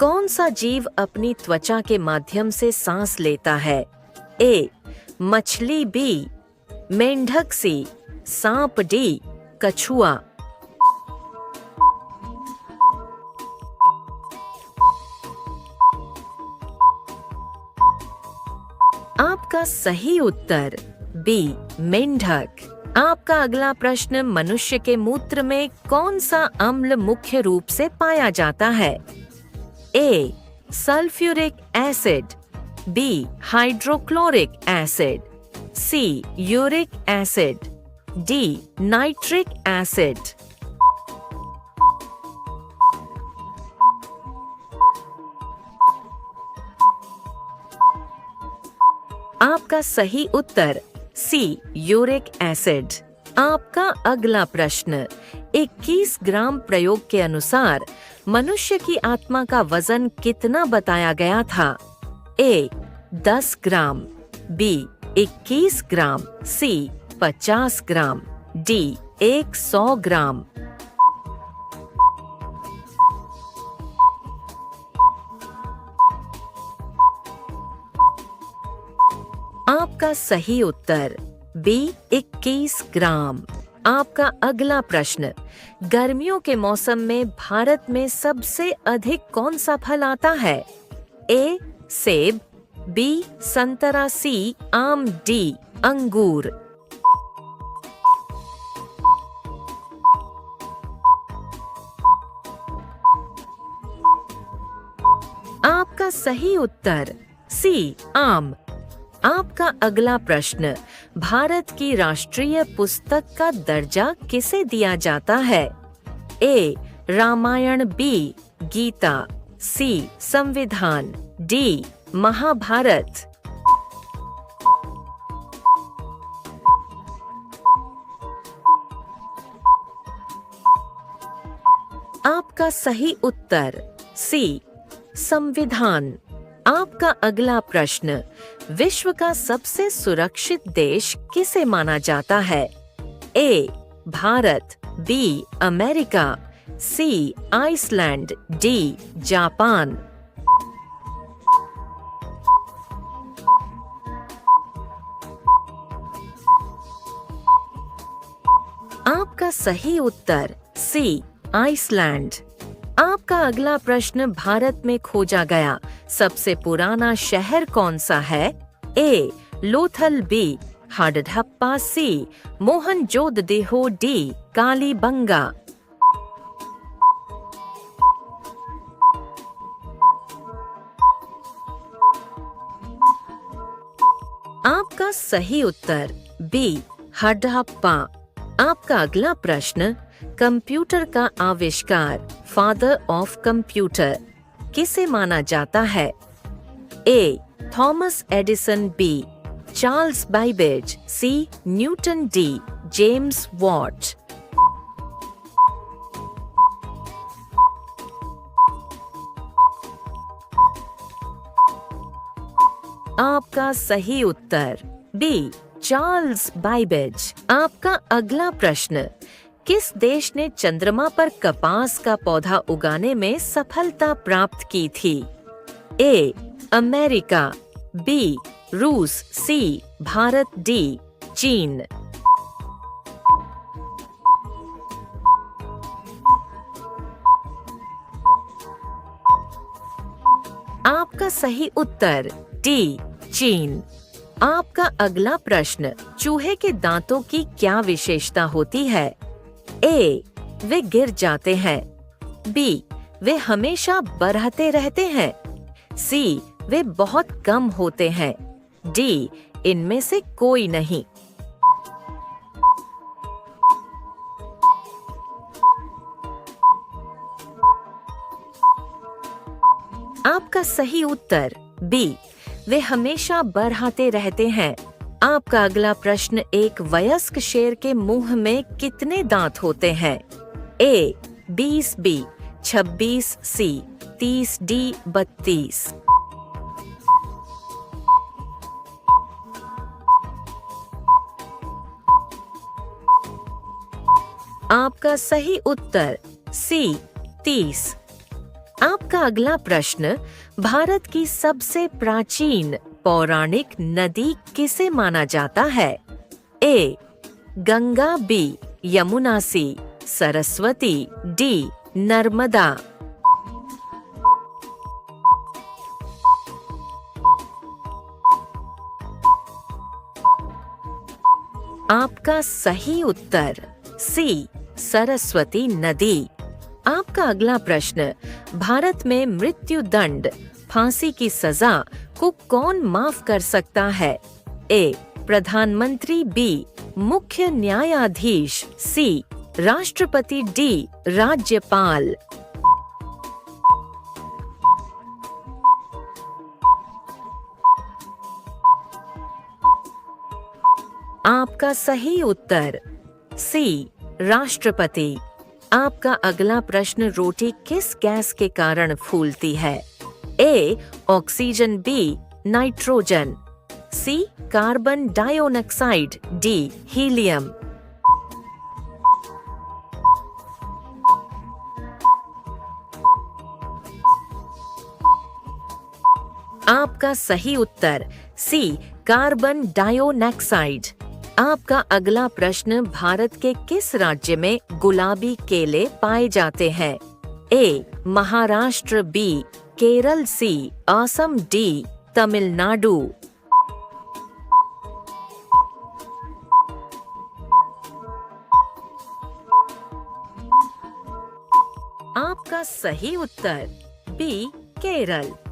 कौन सा जीव अपनी त्वचा के माध्यम से सांस लेता है? ए. मछली, बी. मेंढक, सी. सांप, डी. कछुआ। आपका सही उत्तर बी. मेंढक। आपका अगला प्रश्न, मनुष्य के मूत्र में कौन सा अम्ल मुख्य रूप से पाया जाता है? A. Sulphuric acid, B. Hydrochloric acid, C. Uric acid, D. Nitric acid. आपका सही उत्तर सी. Uric acid. आपका अगला प्रश्न, 21 ग्राम प्रयोग के अनुसार मनुष्य की आत्मा का वजन कितना बताया गया था? ए. 10 ग्राम, बी. 21 ग्राम, सी. 50 ग्राम, डी. 100 ग्राम। आपका सही उत्तर बी. 21 ग्राम। आपका अगला प्रश्न, गर्मियों के मौसम में भारत में सबसे अधिक कौन सा फल आता है? ए. सेब, बी. संतरा, सी. आम, डी. अंगूर। आपका सही उत्तर सी. आम। आपका अगला प्रश्न, भारत की राष्ट्रीय पुस्तक का दर्जा किसे दिया जाता है? ए. रामायण, बी. गीता, सी. संविधान, डी. महाभारत। आपका सही उत्तर सी. संविधान। आपका अगला प्रश्न, विश्व का सबसे सुरक्षित देश किसे माना जाता है? ए. भारत, B. America, C. Iceland, D. Japan. आपका सही उत्तर सी. आइसलैंड। आपका अगला प्रश्न, भारत में खोजा गया सबसे पुराना शहर कौन सा है? ए. लोथल, बी. हडप्पा, सी. मोहनजोदड़ो, डी. कालीबंगा। आपका सही उत्तर बी. हडप्पा। आपका अगला प्रश्न, कंप्यूटर का आविष्कार, फादर ऑफ कंप्यूटर, किसे माना जाता है? A. Thomas Edison, B. Charles Babbage, C. Newton, D. James Watt. आपका सही उत्तर बी. Charles Babbage. आपका अगला प्रश्न, किस देश ने चंद्रमा पर कपास का पौधा उगाने में सफलता प्राप्त की थी? ए. America, B. रूस, सी. भारत, डी. चीन। आपका सही उत्तर डी. चीन। आपका अगला प्रश्न, चूहे के दांतों की क्या विशेषता होती है? ए. वे गिर जाते हैं, बी. वे हमेशा बरहते रहते हैं, सी. वे बहुत कम होते हैं, डी. इनमें से कोई नहीं। आपका सही उत्तर बी. वे हमेशा बरहाते रहते हैं। आपका अगला प्रश्न, एक वयस्क शेर के मुंह में कितने दांत होते हैं? ए. 20, बी. 26, सी. 30, डी. 32। आपका सही उत्तर सी. 30। आपका अगला प्रश्न, भारत की सबसे प्राचीन पौराणिक नदी किसे माना जाता है? ए. गंगा, बी. यमुना, सी. सरस्वती, डी. नर्मदा। आपका सही उत्तर सी. सरस्वती नदी। आपका अगला प्रश्न, भारत में मृत्यु दंड फांसी की सजा को कौन माफ कर सकता है? ए. प्रधानमंत्री, बी. मुख्य न्यायाधीश, सी. राष्ट्रपति, डी. राज्यपाल। आपका सही उत्तर सी. राष्ट्रपति। आपका अगला प्रश्न, रोटी किस गैस के कारण फूलती है? A. Oxygen, B. Nitrogen, C. Carbon dioxide, D. Helium. आपका सही उत्तर सी. Carbon dioxide. आपका अगला प्रश्न, भारत के किस राज्य में गुलाबी केले पाए जाते हैं? ए. महाराष्ट्र, बी. केरल, सी. असम, डी. तमिलनाडु। आपका सही उत्तर बी. केरल।